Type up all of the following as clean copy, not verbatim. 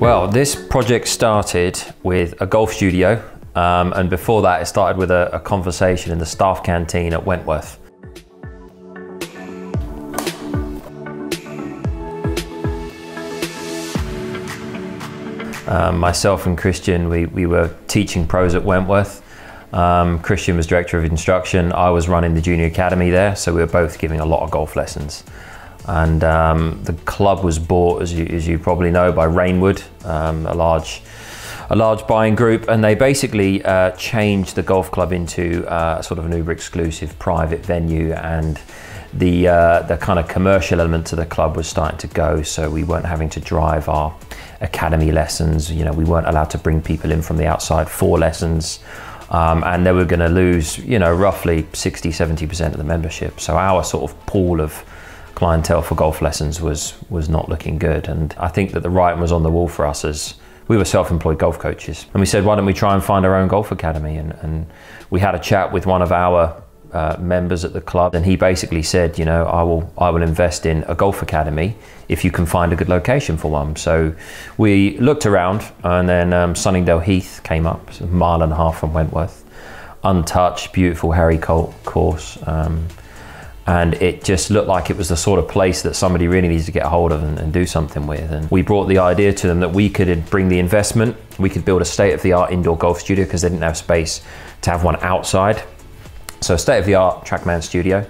Well, this project started with a golf studio, and before that it started with a conversation in the staff canteen at Wentworth. Myself and Kristian, we were teaching pros at Wentworth. Kristian was director of instruction. I was running the junior academy there, so we were both giving a lot of golf lessons. And the club was bought, as you probably know, by Rainwood, a large buying group, and they basically changed the golf club into sort of an Uber exclusive private venue, and the kind of commercial element to the club was starting to go, so we weren't having to drive our academy lessons. You know, we weren't allowed to bring people in from the outside for lessons, and they were going to lose, you know, roughly 60–70% of the membership. So our sort of pool of clientele for golf lessons was not looking good, and I think that the writing was on the wall for us, as we were self-employed golf coaches, and we said, why don't we try and find our own golf academy? And we had a chat with one of our members at the club, and he basically said, you know, I will invest in a golf academy if you can find a good location for one. So we looked around, and then Sunningdale Heath came up, a mile and a half from Wentworth, untouched, beautiful Harry Colt course, and it just looked like it was the sort of place that somebody really needs to get a hold of and do something with. And we brought the idea to them that we could bring the investment, we could build a state-of-the-art indoor golf studio, because they didn't have space to have one outside. So a state-of-the-art TrackMan studio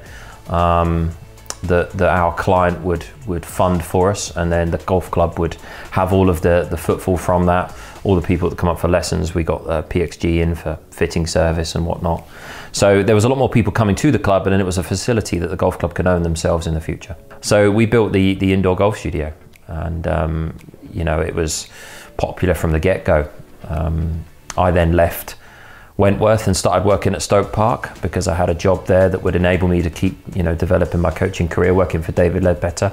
that our client would fund for us, and then the golf club would have all of the footfall from that. All the people that come up for lessons, we got PXG in for fitting service and whatnot. So there was a lot more people coming to the club, and then it was a facility that the golf club could own themselves in the future. So we built the indoor golf studio, and you know, it was popular from the get-go. I then left Wentworth and started working at Stoke Park, because I had a job there that would enable me to keep, you know, developing my coaching career, working for David Ledbetter.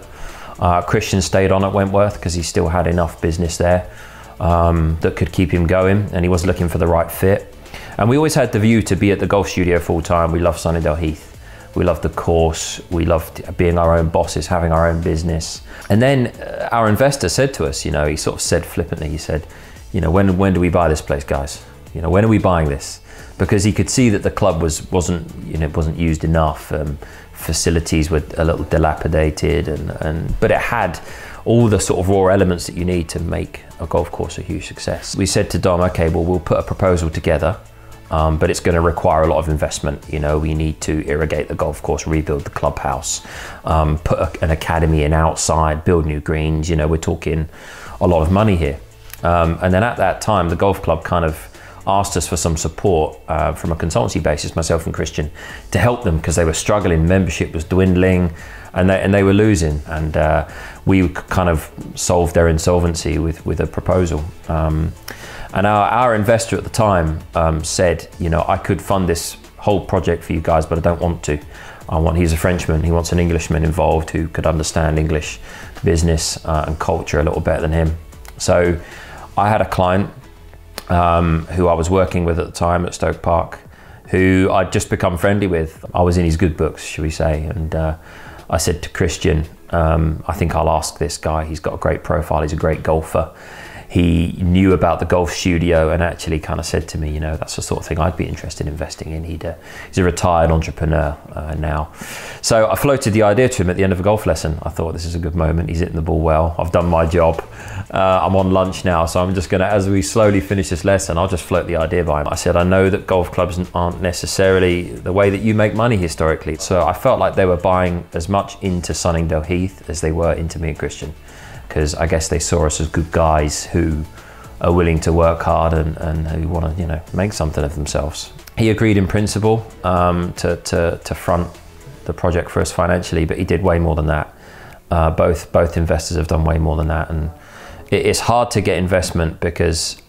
Kristian stayed on at Wentworth because he still had enough business there that could keep him going, and he was looking for the right fit. And we always had the view to be at the golf studio full time. We loved Sunningdale Heath. We loved the course. We loved being our own bosses, having our own business. And then our investor said to us, you know, he sort of said flippantly, he said, you know, when do we buy this place, guys? You know, when are we buying this? Because he could see that the club wasn't used enough. Facilities were a little dilapidated, but it had all the sort of raw elements that you need to make a golf course a huge success. We said to Dom, okay, well, we'll put a proposal together, but it's going to require a lot of investment. You know, we need to irrigate the golf course, rebuild the clubhouse, put an academy in outside, build new greens. You know, we're talking a lot of money here. And then at that time, the golf club kind of asked us for some support from a consultancy basis, myself and Kristian, to help them, because they were struggling. Membership was dwindling, and they were losing. And we kind of solved their insolvency with a proposal. And our investor at the time said, you know, I could fund this whole project for you guys, but I don't want to. He's a Frenchman, he wants an Englishman involved who could understand English business and culture a little better than him. So I had a client who I was working with at the time at Stoke Park, who I'd just become friendly with. I was in his good books, should we say, and I said to Kristian, I think I'll ask this guy. He's got a great profile, he's a great golfer. He knew about the golf studio and actually kind of said to me, you know, that's the sort of thing I'd be interested in investing in. He's a retired entrepreneur now. So I floated the idea to him at the end of a golf lesson. I thought, this is a good moment. He's hitting the ball well. I've done my job. I'm on lunch now, so I'm just going to, as we slowly finish this lesson, I'll just float the idea by him. I said, I know that golf clubs aren't necessarily the way that you make money historically. So I felt like they were buying as much into Sunningdale Heath as they were into me and Kristian, because I guess they saw us as good guys who are willing to work hard and who want to, you know, make something of themselves. He agreed in principle to front the project for us financially, but he did way more than that. Both investors have done way more than that, and it's hard to get investment because,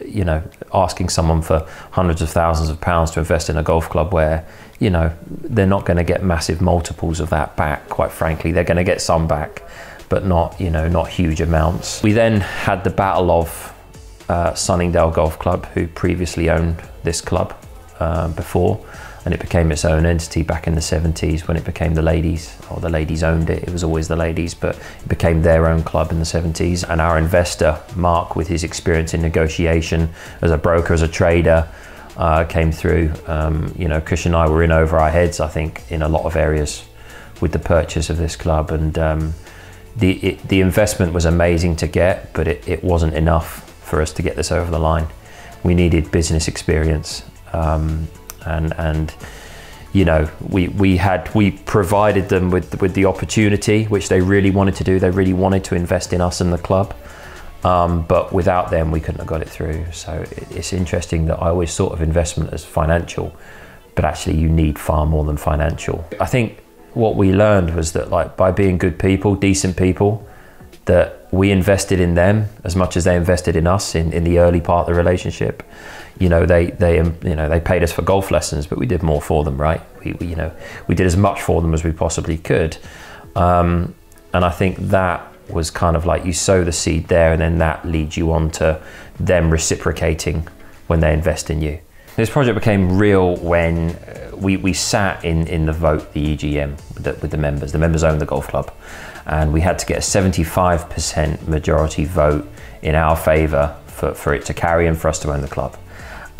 you know, asking someone for hundreds of thousands of pounds to invest in a golf club where, you know, they're not going to get massive multiples of that back, quite frankly. They're going to get some back, but not, you know, not huge amounts. We then had the battle of Sunningdale Golf Club, who previously owned this club before, and it became its own entity back in the 70s when it became the ladies, or the ladies owned it. It was always the ladies, but it became their own club in the 70s. And our investor, Mark, with his experience in negotiation as a broker, as a trader, came through. Kristian and I were in over our heads, I think, in a lot of areas with the purchase of this club. And the investment was amazing to get, but it wasn't enough for us to get this over the line. We needed business experience, and we provided them with the opportunity, which they really wanted to do. They really wanted to invest in us and the club, but without them we couldn't have got it through. So it's interesting that I always thought of investment as financial, but actually you need far more than financial. I think what we learned was that, like, by being good people, decent people, that we invested in them as much as they invested in us in the early part of the relationship. They paid us for golf lessons, but we did more for them, right? We did as much for them as we possibly could. And I think that was kind of like, you sow the seed there, and then that leads you on to them reciprocating when they invest in you. This project became real when we sat in the vote, the EGM, with the members. The members owned the golf club, and we had to get a 75% majority vote in our favour for it to carry and for us to own the club.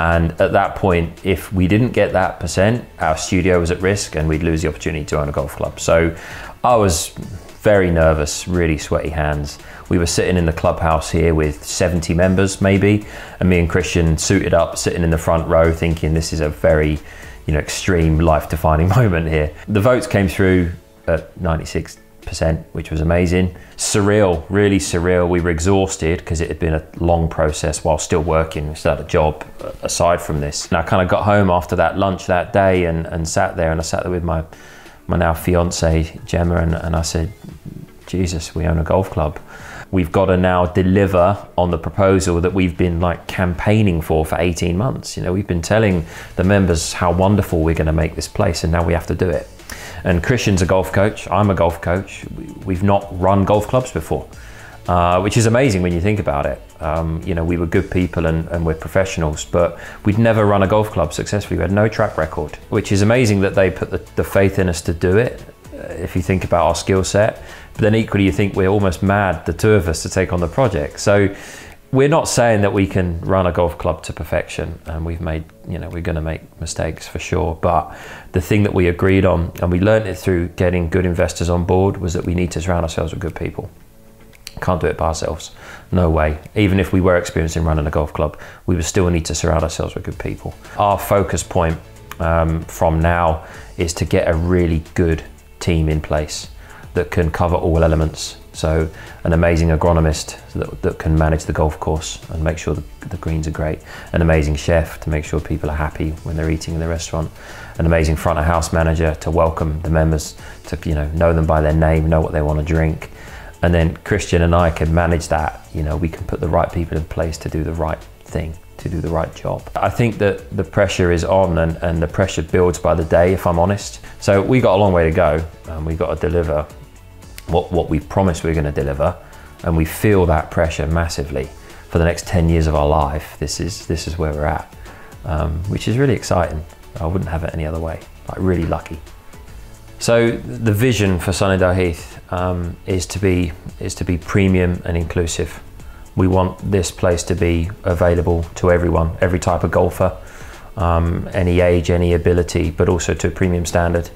And at that point, if we didn't get that percent, our studio was at risk and we'd lose the opportunity to own a golf club. So I was very nervous, really sweaty hands. We were sitting in the clubhouse here with 70 members maybe, and me and Kristian suited up, sitting in the front row, thinking this is a very extreme, life-defining moment here. The votes came through at 96%, which was amazing. Surreal, really surreal. We were exhausted because it had been a long process while still working. We still had a job aside from this. And I kind of got home after that lunch that day and sat there, and I sat there with my now fiance Gemma, and I said, Jesus, we own a golf club. We've got to now deliver on the proposal that we've been campaigning for 18 months. We've been telling the members how wonderful we're going to make this place, and now we have to do it. And Kristian's a golf coach, I'm a golf coach. We've not run golf clubs before, which is amazing when you think about it. We were good people and we're professionals, but we'd never run a golf club successfully. We had no track record, which is amazing that they put the faith in us to do it, if you think about our skill set. But then equally, you think we're almost mad, the two of us, to take on the project. So we're not saying that we can run a golf club to perfection, and we've made, we're going to make mistakes for sure. But the thing that we agreed on, and we learned it through getting good investors on board, was that we need to surround ourselves with good people. Can't do it by ourselves, no way. Even if we were experienced in running a golf club, we would still need to surround ourselves with good people. Our focus point from now is to get a really good team in place that can cover all elements. So an amazing agronomist that can manage the golf course and make sure the greens are great. An amazing chef to make sure people are happy when they're eating in the restaurant. An amazing front of house manager to welcome the members, to know them by their name, know what they want to drink. And then Kristian and I can manage that. We can put the right people in place to do the right thing, to do the right job. I think that the pressure is on, and the pressure builds by the day, if I'm honest. So we got a long way to go, and we've got to deliver what we promised we're going to deliver, and we feel that pressure massively for the next 10 years of our life. This is where we're at, which is really exciting. I wouldn't have it any other way. Really lucky. So the vision for Sunningdale Heath is to be premium and inclusive. We want this place to be available to everyone, every type of golfer, any age, any ability, but also to a premium standard.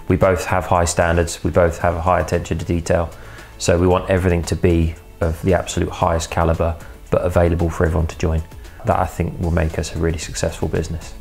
We both have high standards, we both have a high attention to detail. So we want everything to be of the absolute highest caliber, but available for everyone to join. That, I think, will make us a really successful business.